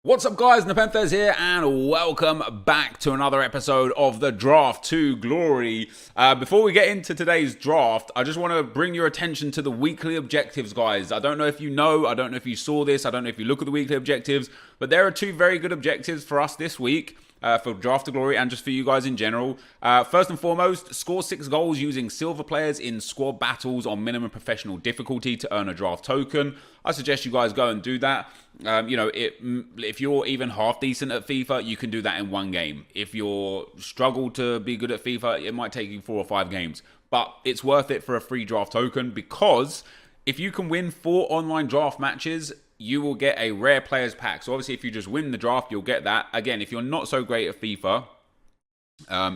What's up guys, NepentheZ here and welcome back to another episode of the Draft to Glory. Before we get into today's draft, I just want to bring your attention to the weekly objectives, guys. I don't know if you know, I don't know if you saw this, I don't know if you look at the weekly objectives, but there are two very good objectives for us this week. For Draft to Glory and just for you guys in general. First and foremost, score 6 goals using silver players in squad battles on minimum professional difficulty to earn a draft token. I suggest you guys go and do that. If you're even half decent at FIFA, you can do that in one game. If you're struggle to be good at FIFA, it might take you 4 or 5 games. But it's worth it for a free draft token because if you can win 4 online draft matches, you will get a rare players pack. So obviously if you just win the draft, you'll get that. Again, if you're not so great at FIFA,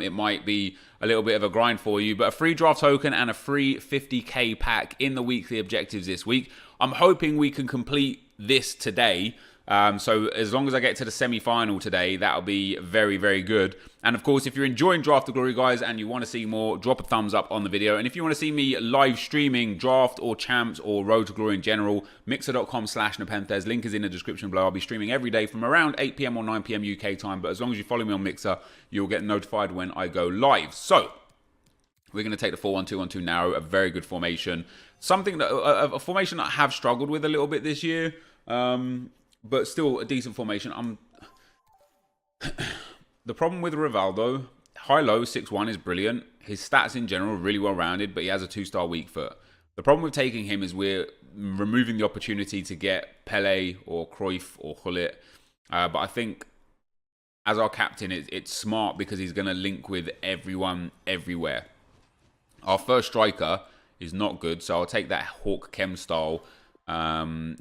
it might be a little bit of a grind for you, but a free draft token and a free 50k pack in the weekly objectives this week. I'm hoping we can complete this today. So as long as I get to the semi-final today, that'll be very, very good. And of course, if you're enjoying Draft to Glory, guys, and you want to see more, drop a thumbs up on the video. And if you want to see me live streaming Draft or Champs or Road to Glory in general, mixer.com/NepentheZ. Link is in the description below. I'll be streaming every day from around 8 PM or 9 PM UK time. But as long as you follow me on Mixer, you'll get notified when I go live. So we're going to take the 4-1-2-1-2 narrow, a very good formation. Something that a formation that I have struggled with a little bit this year. But still a decent formation. The problem with Rivaldo, high-low 6'1" is brilliant. His stats in general are really well-rounded, but he has a 2-star weak foot. The problem with taking him is we're removing the opportunity to get Pele or Cruyff or Gullit. But I think as our captain, it's smart because he's going to link with everyone everywhere. Our first striker is not good, so I'll take that Hawk Chem style.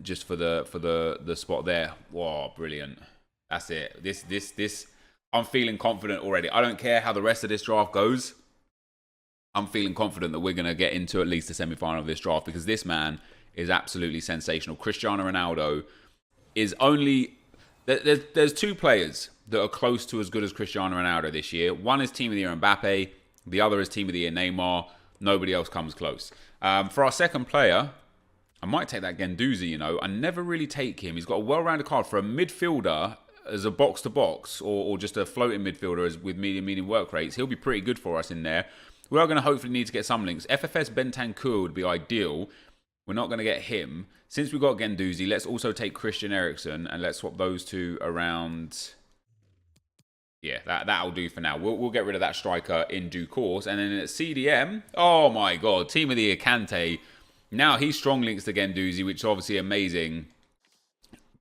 Just for the spot there. Whoa, brilliant. That's it. This I'm feeling confident already. I don't care how the rest of this draft goes. I'm feeling confident that we're going to get into at least the semi-final of this draft because this man is absolutely sensational. Cristiano Ronaldo is only... There's 2 players that are close to as good as Cristiano Ronaldo this year. One is Team of the Year Mbappe. The other is Team of the Year Neymar. Nobody else comes close. For our second player, I might take that Guendouzi, you know. I never really take him. He's got a well-rounded card for a midfielder as a box-to-box or just a floating midfielder with medium work rates. He'll be pretty good for us in there. We are going to hopefully need to get some links. FFS Bentancur would be ideal. We're not going to get him. Since we've got Guendouzi, let's also take Christian Eriksen and let's swap those two around. Yeah, that'll do for now. We'll get rid of that striker in due course. And then at CDM, oh my God, Team of the Year Kante. Now he's strong links to Guendouzi, which is obviously amazing.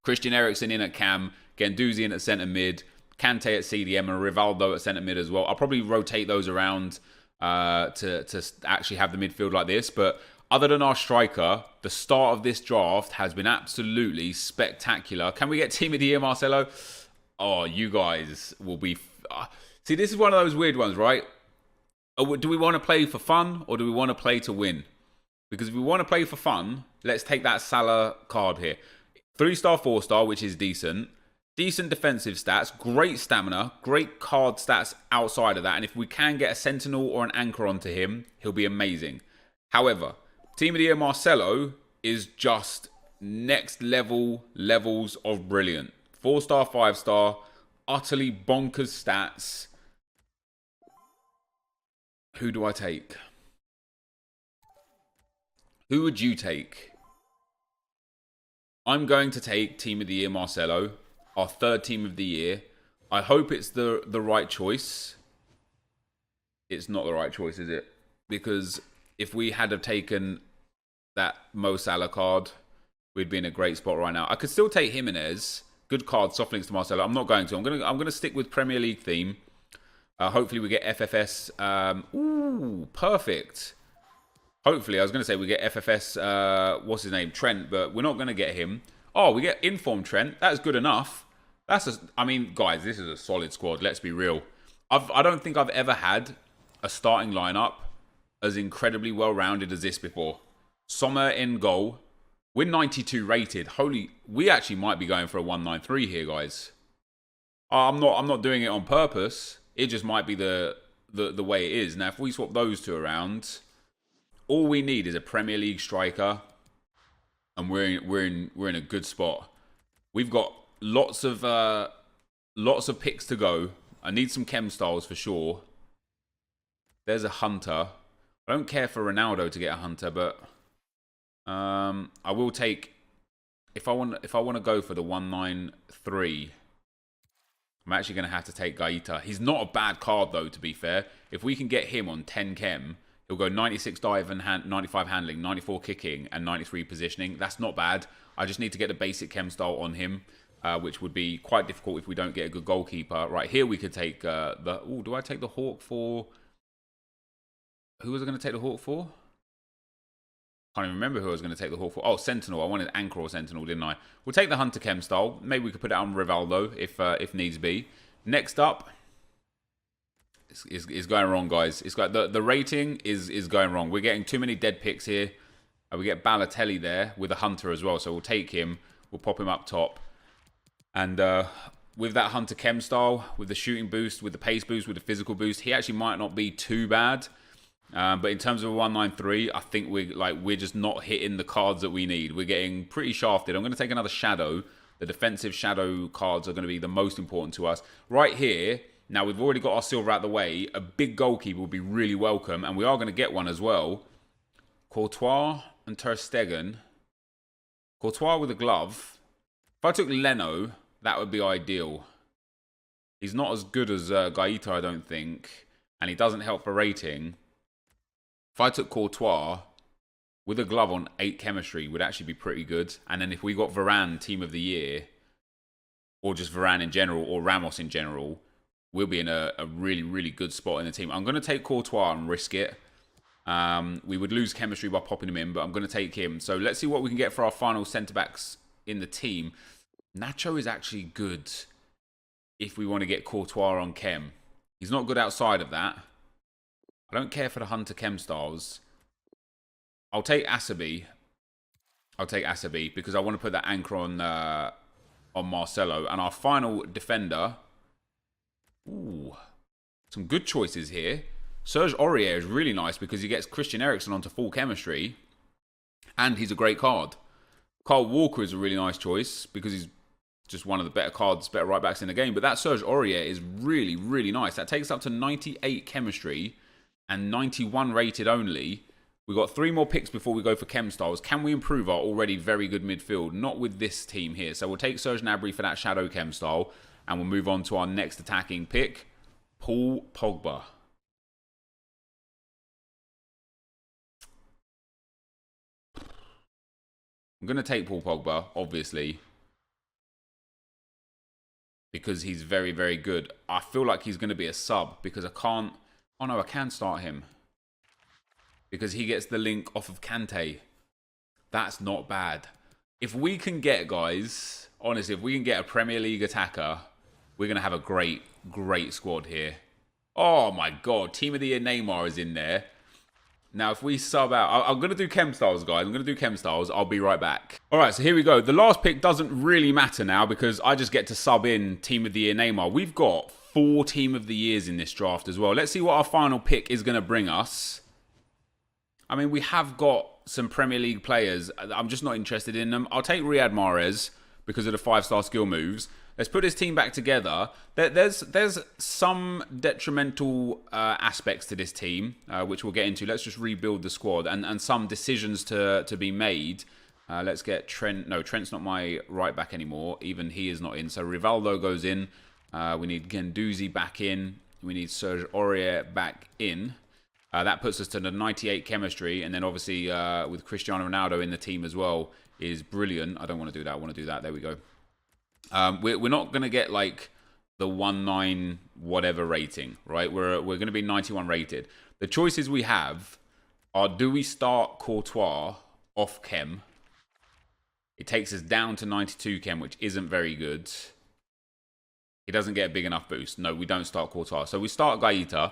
Christian Eriksen in at cam, Guendouzi in at centre mid, Kante at CDM, and Rivaldo at centre mid as well. I'll probably rotate those around to actually have the midfield like this. But other than our striker, the start of this draft has been absolutely spectacular. Can we get Team of the Year Marcelo? Oh, you guys will be... See, this is one of those weird ones, right? Do we want to play for fun or do we want to play to win? Because if we want to play for fun, let's take that Salah card here. 3-star, 4-star, which is decent. Decent defensive stats, great stamina, great card stats outside of that. And if we can get a Sentinel or an Anchor onto him, he'll be amazing. However, Team of the Year Marcelo is just next levels of brilliant. 4-star, 5-star, utterly bonkers stats. Who do I take? Who would you take? I'm going to take Team of the Year Marcelo, our 3rd Team of the Year. I hope it's the right choice. It's not the right choice, is it? Because if we had have taken that Mo Salah card, we'd be in a great spot right now. I could still take Jimenez. Good card, soft links to Marcelo. I'm not going to. I'm gonna stick with Premier League theme. Hopefully we get FFS. Ooh, perfect. Hopefully, I was going to say we get FFS, what's his name, Trent, but we're not going to get him. Oh, we get Inform Trent. That's good enough. I mean, guys, this is a solid squad. Let's be real. I don't think I've ever had a starting lineup as incredibly well-rounded as this before. Sommer in goal. We're 92 rated. Holy, we actually might be going for a 193 here, guys. I'm not doing it on purpose. It just might be the way it is. Now, if we swap those two around... All we need is a Premier League striker, and we're in a good spot. We've got lots of picks to go. I need some chem styles for sure. There's a hunter. I don't care for Ronaldo to get a hunter, but I will take if I want to go for the 193. I'm actually going to have to take Gaeta. He's not a bad card though, to be fair. If we can get him on 10 chem, he'll go 96 dive and 95 handling, 94 kicking, and 93 positioning. That's not bad. I just need to get the basic chem style on him, which would be quite difficult if we don't get a good goalkeeper. Right, here we could take the... Oh, do I take the Hawk for... Who was I going to take the Hawk for? Can't even remember who I was going to take the Hawk for. Oh, Sentinel. I wanted Anchor or Sentinel, didn't I? We'll take the Hunter Chem style. Maybe we could put it on Rivaldo if needs be. Next up is going wrong, guys. It's got the rating is going wrong. We're getting too many dead picks here. We get Balotelli there with a Hunter as well. So we'll take him. We'll pop him up top. And with that Hunter Chem style, with the shooting boost, with the pace boost, with the physical boost, he actually might not be too bad. But in terms of a 193, I think we're just not hitting the cards that we need. We're getting pretty shafted. I'm going to take another shadow. The defensive shadow cards are going to be the most important to us. Right here, now we've already got our silver out the way. A big goalkeeper would be really welcome, and we are going to get one as well. Courtois and Ter Stegen. Courtois with a glove. If I took Leno, that would be ideal. He's not as good as Gaeta, I don't think, and he doesn't help for rating. If I took Courtois with a glove on 8 chemistry, would actually be pretty good. And then if we got Varane team of the year, or just Varane in general, or Ramos in general, we'll be in a really, really good spot in the team. I'm going to take Courtois and risk it. We would lose chemistry by popping him in, but I'm going to take him. So let's see what we can get for our final centre-backs in the team. Nacho is actually good if we want to get Courtois on chem. He's not good outside of that. I don't care for the Hunter Chem styles. I'll take Asabi. I'll take Asabi because I want to put that anchor on Marcelo. And our final defender. Ooh, some good choices here. Serge Aurier is really nice because he gets Christian Eriksen onto full chemistry. And he's a great card. Kyle Walker is a really nice choice because he's just one of the better cards, better right backs in the game. But that Serge Aurier is really, really nice. That takes up to 98 chemistry. And 91 rated only. We've got 3 more picks before we go for chem styles. Can we improve our already very good midfield? Not with this team here. So we'll take Serge Gnabry for that shadow chem style. And we'll move on to our next attacking pick. Paul Pogba. I'm going to take Paul Pogba, obviously. Because he's very, very good. I feel like he's going to be a sub because I can't... Oh no, I can start him. Because he gets the link off of Kante. That's not bad. If we can get, guys, honestly, if we can get a Premier League attacker, we're going to have a great, great squad here. Oh my God, Team of the Year Neymar is in there. Now, if we sub out... I'm going to do chem styles, guys. I'm going to do chem styles. I'll be right back. All right, so here we go. The last pick doesn't really matter now because I just get to sub in Team of the Year Neymar. We've got 4 Team of the Years in this draft as well. Let's see what our final pick is going to bring us. I mean, we have got some Premier League players. I'm just not interested in them. I'll take Riyad Mahrez because of the 5-star skill moves. Let's put this team back together. There's some detrimental aspects to this team, which we'll get into. Let's just rebuild the squad and some decisions to be made. Let's get Trent. No, Trent's not my right back anymore. Even he is not in. So Rivaldo goes in. We need Guendouzi back in. We need Serge Aurier back in. That puts us to the 98 chemistry. And then obviously with Cristiano Ronaldo in the team as well is brilliant. I don't want to do that. I want to do that. There we go. We're not going to get like the 19 whatever rating, right? We're going to be 91 rated. The choices we have are, do we start Courtois off chem? It takes us down to 92 chem, which isn't very good. He doesn't get a big enough boost. No, we don't start Courtois. So we start Gaeta.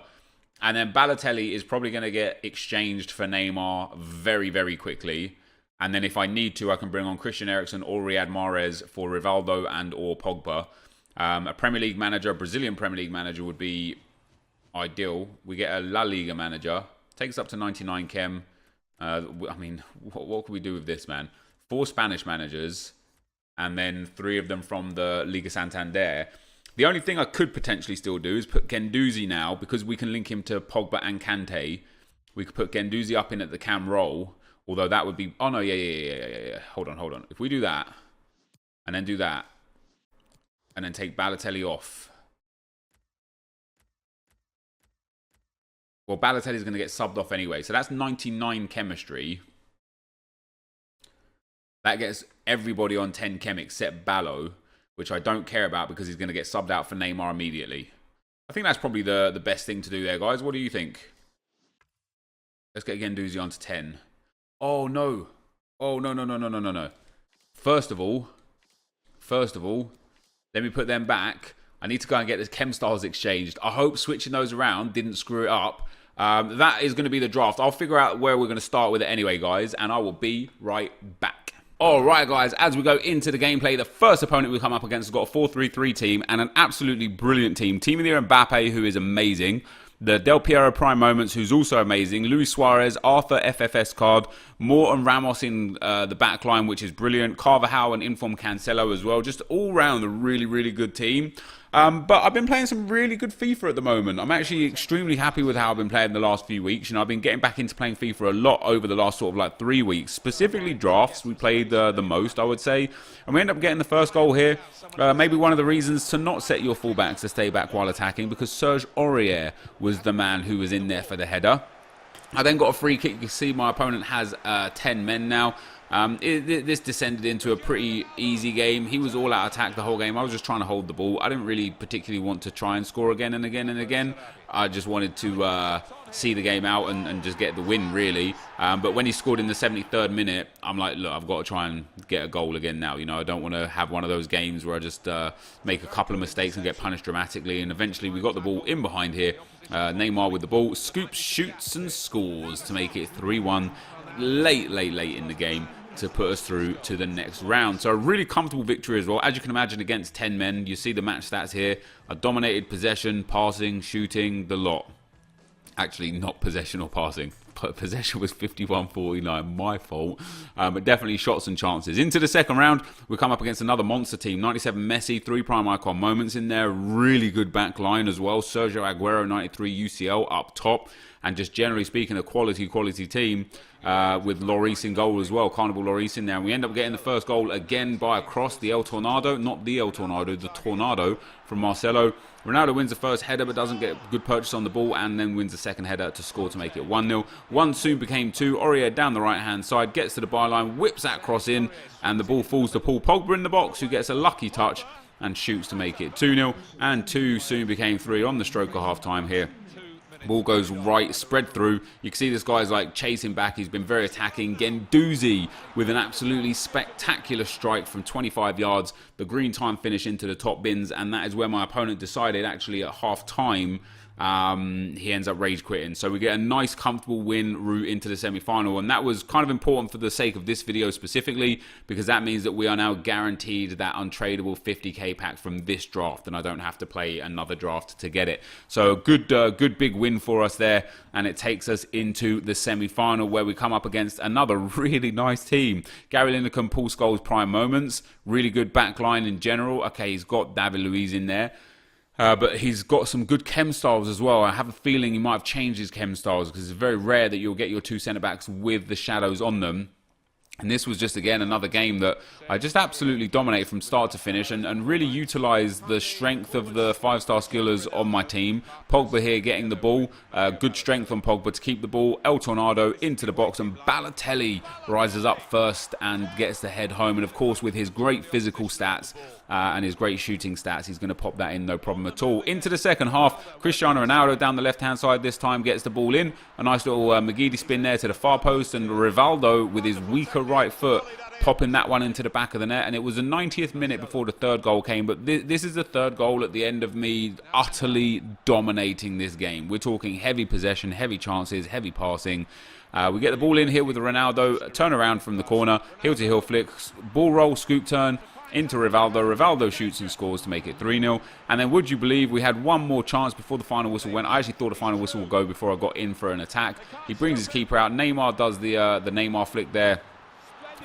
And then Balotelli is probably going to get exchanged for Neymar very, very quickly. And then if I need to, I can bring on Christian Eriksen or Riyad Mahrez for Rivaldo and or Pogba. A Premier League manager, a Brazilian Premier League manager would be ideal. We get a La Liga manager. Takes up to 99 chem. I mean, what can we do with this, man? 4 Spanish managers. and then 3 of them from the Liga Santander. The only thing I could potentially still do is put Guendouzi now, because we can link him to Pogba and Kante. We could put Guendouzi up in at the cam role, although that would be... Oh, no, yeah. Hold on. If we do that, and then do that, and then take Balotelli off. Well, Balotelli's going to get subbed off anyway, so that's 99 chemistry. That gets everybody on 10 chem except Ballo, which I don't care about because he's going to get subbed out for Neymar immediately. I think that's probably the best thing to do there, guys. What do you think? Let's get Guendouzi onto 10. Oh, no. Oh, no. First of all, let me put them back. I need to go and get this chem styles exchanged. I hope switching those around didn't screw it up. That is going to be the draft. I'll figure out where we're going to start with it anyway, guys, and I will be right back. Alright guys, as we go into the gameplay, the first opponent we come up against has got a 4-3-3 team and an absolutely brilliant team. Team of the year Mbappe, who is amazing. The Del Piero Prime Moments, who's also amazing. Luis Suarez, Arthur FFS card. Moore and Ramos in the back line, which is brilliant. Carvajal and Inform Cancelo as well. Just all round a really, really good team. But I've been playing some really good FIFA at the moment. I'm actually extremely happy with how I've been playing the last few weeks. You know, I've been getting back into playing FIFA a lot over the last sort of like 3 weeks. Specifically drafts, we played the most, I would say. And we end up getting the first goal here. Maybe one of the reasons to not set your fullbacks to stay back while attacking, because Serge Aurier was the man who was in there for the header. I then got a free kick. You can see my opponent has 10 men now. This descended into a pretty easy game. He was all out attack the whole game. I was just trying to hold the ball. I didn't really particularly want to try and score again and again and again. I just wanted to see the game out and just get the win, really. But when he scored in the 73rd minute, I'm like, look, I've got to try and get a goal again now. You know, I don't want to have one of those games where I just make a couple of mistakes and get punished dramatically. And eventually we got the ball in behind here. Neymar with the ball, scoops, shoots and scores to make it 3-1 late in the game to put us through to the next round. So a really comfortable victory as well. As you can imagine, against 10 men, you see the match stats here. I dominated possession, passing, shooting, the lot. Actually, not possession or passing. Possession was 51-49, my fault. But definitely shots and chances. Into the second round, we come up against another monster team. 97 Messi, 3 prime icon moments in there. Really good back line as well. Sergio Aguero, 93 UCL up top. And just generally speaking, a quality team with Lloris in goal as well. Carnival Lloris in there. And we end up getting the first goal again by a cross. The El Tornado, not the El Tornado, the Tornado from Marcelo. Ronaldo wins the first header but doesn't get good purchase on the ball, and then wins the second header to score to make it 1-0. 1 soon became 2. Aurier down the right hand side, gets to the byline, whips that cross in, and the ball falls to Paul Pogba in the box, who gets a lucky touch and shoots to make it 2-0. And 2 soon became 3 on the stroke of half time here. Ball goes right, spread through. You can see this guy's like chasing back. He's been very attacking. Guendouzi with an absolutely spectacular strike from 25 yards. The green time finish into the top bins. And that is where my opponent decided actually at half time. He ends up rage quitting. So we get a nice comfortable win route into the semi-final, and that was kind of important for the sake of this video specifically, because that means that we are now guaranteed that untradeable 50k pack from this draft, and I don't have to play another draft to get it. So a good big win for us there, and it takes us into the semi-final where we come up against another really nice team. Gary Lineker, Paul Scholes prime moments, really good back line in general. Okay, he's got David Luiz in there. But he's got some good chem styles as well. I have a feeling he might have changed his chem styles, because it's very rare that you'll get your 2 centre-backs with the shadows on them. And this was just, again, another game that I just absolutely dominated from start to finish and really utilised the strength of the 5-star skillers on my team. Pogba here getting the ball. Good strength on Pogba to keep the ball. El Tornado into the box, and Balotelli rises up first and gets the head home. And, of course, with his great physical stats and his great shooting stats, he's going to pop that in no problem at all. Into the second half, Cristiano Ronaldo down the left-hand side this time gets the ball in. A nice little McGeady spin there to the far post, and Rivaldo with his weaker right foot popping that one into the back of the net. And it was the 90th minute before the third goal came, but this is the third goal at the end of me utterly dominating this game. We're talking heavy possession, heavy chances, heavy passing. We get the ball in here with Ronaldo, turn around from the corner, heel-to-heel flick, ball roll, scoop turn into Rivaldo. Rivaldo shoots and scores to make it 3-0. And then, would you believe, we had one more chance before the final whistle went. I actually thought the final whistle would go before I got in for an attack. He brings his keeper out. Neymar does the Neymar flick there,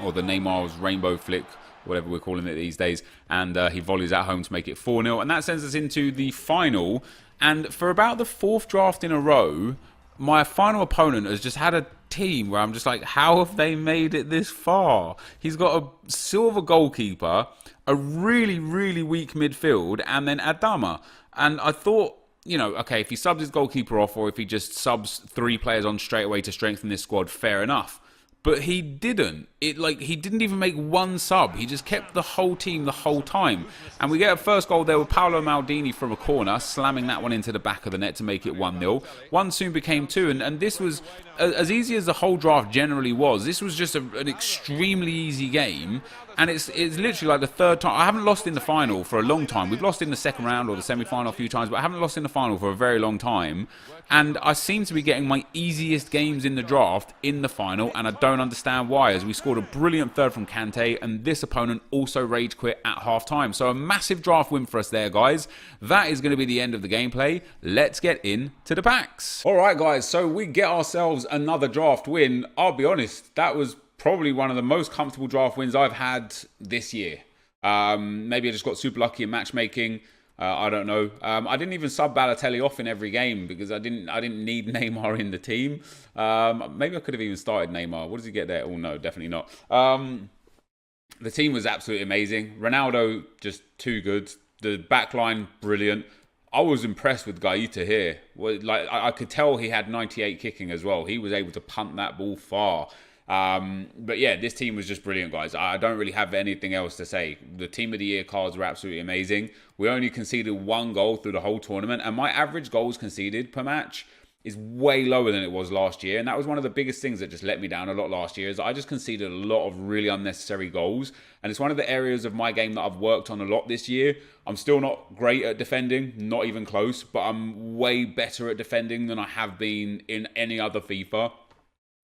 or the Neymar's rainbow flick, whatever we're calling it these days, and he volleys at home to make it 4-0, and that sends us into the final. And for about the 4th draft in a row, my final opponent has just had a team where I'm just like, how have they made it this far? He's got a silver goalkeeper, a really, really weak midfield, and then Adama. And I thought, you know, okay, if he subs his goalkeeper off or if he just subs 3 players on straight away to strengthen this squad, fair enough. But he didn't. He didn't even make one sub. He just kept the whole team the whole time. And we get a first goal there with Paolo Maldini from a corner, slamming that one into the back of the net to make it 1-0. One soon became 2. And this was, as easy as the whole draft generally was, this was just an extremely easy game. And it's literally like the 3rd time. I haven't lost in the final for a long time. We've lost in the second round or the semi-final a few times, but I haven't lost in the final for a very long time. And I seem to be getting my easiest games in the draft in the final, and I don't understand why, as we scored a brilliant third from Kante, and this opponent also rage quit at half-time. So a massive draft win for us there, guys. That is going to be the end of the gameplay. Let's get into the packs. All right, guys, so we get ourselves another draft win. I'll be honest, that was probably one of the most comfortable draft wins I've had this year. Maybe I just got super lucky in matchmaking. I don't know. I didn't even sub Balotelli off in every game because I didn't need Neymar in the team. Maybe I could have even started Neymar. What does he get there? Oh no, definitely not. The team was absolutely amazing. Ronaldo just too good. The backline brilliant. I was impressed with Gaeta here. Like I could tell he had 98 kicking as well. He was able to punt that ball far. But yeah, this team was just brilliant, guys. I don't really have anything else to say. The team of the year cards were absolutely amazing. We only conceded 1 goal through the whole tournament, and my average goals conceded per match is way lower than it was last year. And that was one of the biggest things that just let me down a lot last year, is I just conceded a lot of really unnecessary goals. And it's one of the areas of my game that I've worked on a lot this year. I'm still not great at defending, not even close, but I'm way better at defending than I have been in any other FIFA.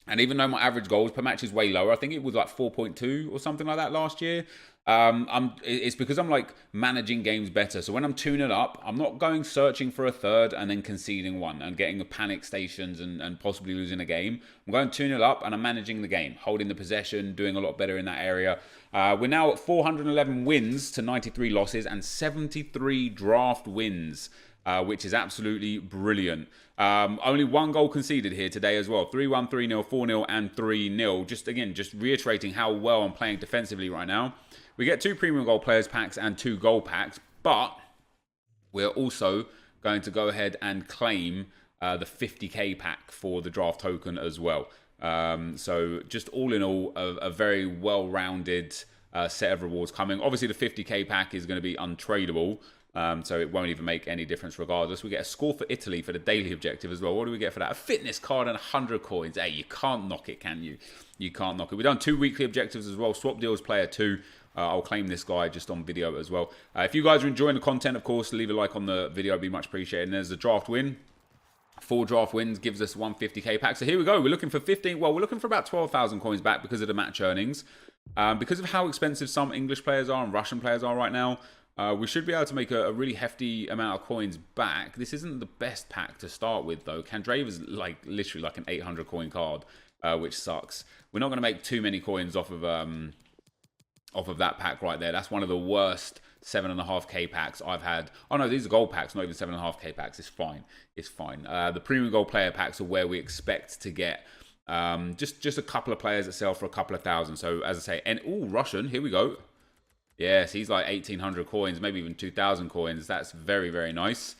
And even though my average goals per match is way lower, I think it was like 4.2 or something like that last year. It's because I'm like managing games better. So when I'm 2-0 up, I'm not going searching for a third and then conceding 1 and getting the panic stations and possibly losing a game. I'm going 2-0 up and I'm managing the game, holding the possession, doing a lot better in that area. We're now at 411 wins to 93 losses and 73 draft wins. Which is absolutely brilliant. Only 1 goal conceded here today as well. 3-1, 3-0, 4-0, and 3-0. Just reiterating how well I'm playing defensively right now. We get 2 premium goal players packs and 2 goal packs, but we're also going to go ahead and claim the 50k pack for the draft token as well. So just all in all, a very well-rounded set of rewards coming. Obviously, the 50k pack is going to be untradeable. So it won't even make any difference regardless. We get a score for Italy for the daily objective as well. What do we get for that? A fitness card and 100 coins. Hey, you can't knock it, can you? You can't knock it. We've done 2 weekly objectives as well. Swap deals player 2. I'll claim this guy just on video as well. If you guys are enjoying the content, of course, leave a like on the video. It'd be much appreciated. And there's a draft win. 4 draft wins gives us 150k pack. So here we go. We're looking for 15. Well, we're looking for about 12,000 coins back because of the match earnings. Because of how expensive some English players are and Russian players are right now, we should be able to make a really hefty amount of coins back. This isn't the best pack to start with, though. Candrava's like literally like an 800 coin card, which sucks. We're not going to make too many coins off of that pack right there. That's one of the worst 7.5k packs I've had. Oh no, these are gold packs, not even 7.5k packs. It's fine. It's fine. The premium gold player packs are where we expect to get just a couple of players that sell for a couple of thousand. So as I say, and Russian. Here we go. Yes, he's like 1,800 coins, maybe even 2,000 coins. That's very, very nice.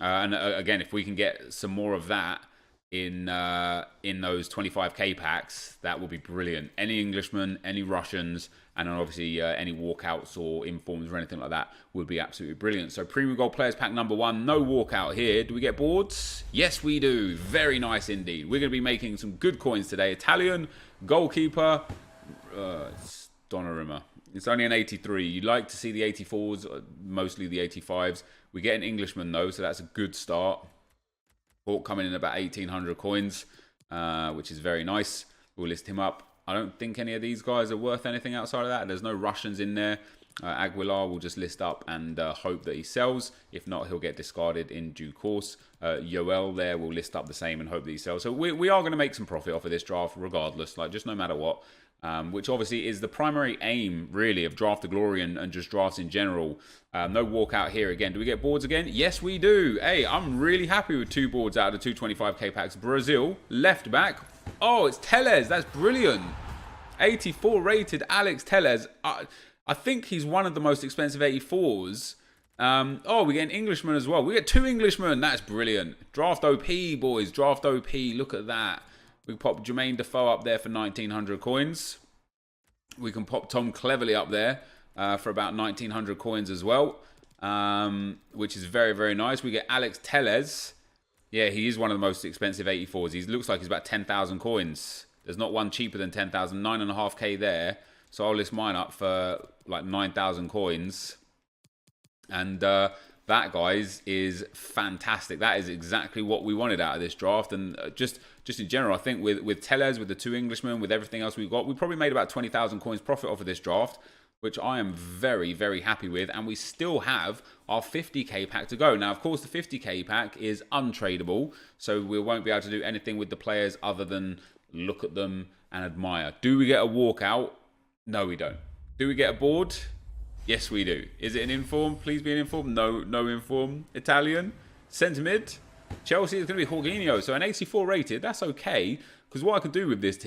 And again, if we can get some more of that in those 25k packs, that will be brilliant. Any Englishmen, any Russians, and then obviously any walkouts or informs or anything like that would be absolutely brilliant. So premium gold players pack number 1, no walkout here. Do we get boards? Yes, we do. Very nice indeed. We're going to be making some good coins today. Italian goalkeeper, it's Donnarumma. It's only an 83. You like to see the 84s, mostly the 85s. We get an Englishman, though, so that's a good start. Hawk coming in about 1,800 coins, which is very nice. We'll list him up. I don't think any of these guys are worth anything outside of that. There's no Russians in there. Aguilar will just list up and hope that he sells. If not, he'll get discarded in due course. Yoel there will list up the same and hope that he sells. So we are going to make some profit off of this draft regardless, like just no matter what. which obviously is the primary aim, really, of Draft to Glory and just drafts in general. No walkout here again. Do we get boards again? Yes, we do. Hey, I'm really happy with 2 boards out of the 225k packs. Brazil, left back. Oh, it's Tellez. That's brilliant. 84 rated Alex Tellez. I think he's one of the most expensive 84s. Oh, we get an Englishman as well. We get 2 Englishmen. That's brilliant. Draft OP, boys. Draft OP. Look at that. We can pop Jermaine Defoe up there for 1,900 coins. We can pop Tom Cleverley up there for about 1,900 coins as well, which is very, very nice. We get Alex Tellez. Yeah, he is one of the most expensive 84s. He looks like he's about 10,000 coins. There's not one cheaper than 10,000. 9.5k there. So I'll list mine up for like 9,000 coins. And that, guys, is fantastic. That is exactly what we wanted out of this draft. And just in general, I think with Tellez, with the 2 Englishmen, with everything else we got, we probably made about 20,000 coins profit off of this draft, which I am very, very happy with. And we still have our 50k pack to go. Now, of course, the 50k pack is untradeable, so we won't be able to do anything with the players other than look at them and admire. Do we get a walkout? No, we don't. Do we get a board? Yes, we do. Is it an inform? Please be an inform. No inform. Italian. Centre mid. Chelsea is going to be Jorginho. So an 84 rated. That's okay. Because what I could do with this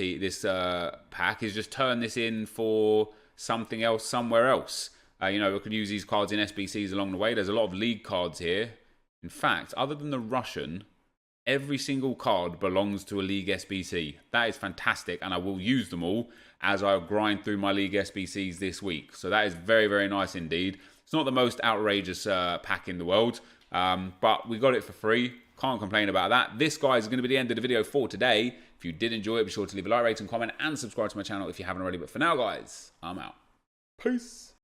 pack is just turn this in for something else somewhere else. You know, we could use these cards in SBCs along the way. There's a lot of league cards here. In fact, other than the Russian, every single card belongs to a League SBC. That is fantastic, and I will use them all as I grind through my League SBCs this week. So that is very, very nice indeed. It's not the most outrageous pack in the world, but we got it for free. Can't complain about that. This, guys, is going to be the end of the video for today. If you did enjoy it, be sure to leave a like, rate, and comment, and subscribe to my channel if you haven't already. But for now, guys, I'm out. Peace.